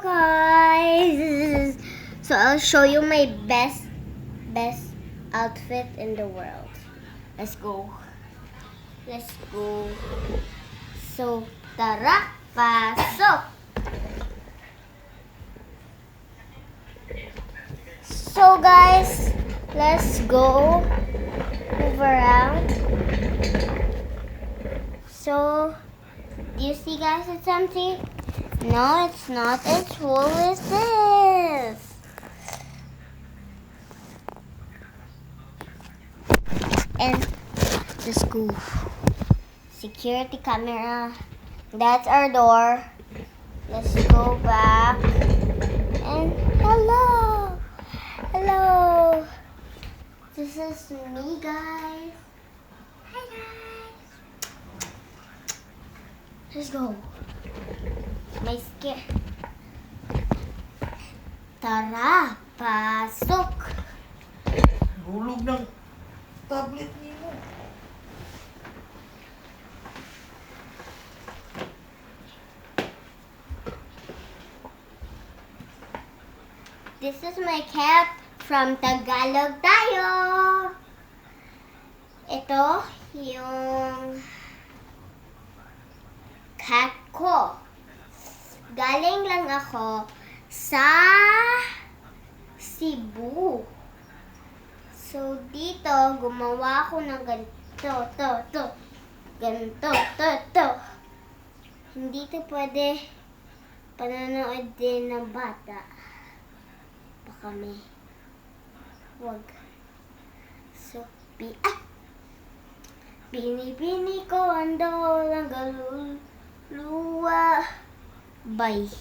guys, so I'll show you my best outfit in the world. Let's go. So tara, pasok. So guys, let's go move around. So do you see guys, it's empty? No, it's not. It's full with this. And let's go. Security camera. That's our door. Let's go back. And hello. Hello. This is me, guys. Hi, guys. Let's go. May scare. Tara, pasok. Hulog ng tablet niyo. This is my cap from Tagalog tayo. Ito yung cat ko. Galing lang ako sa Cebu. So, dito, gumawa ako ng ganito, ganito. Hindi to pwede pananood din ng bata. Baka may wag. So, bini ko ang dolang galuluwa. Bye.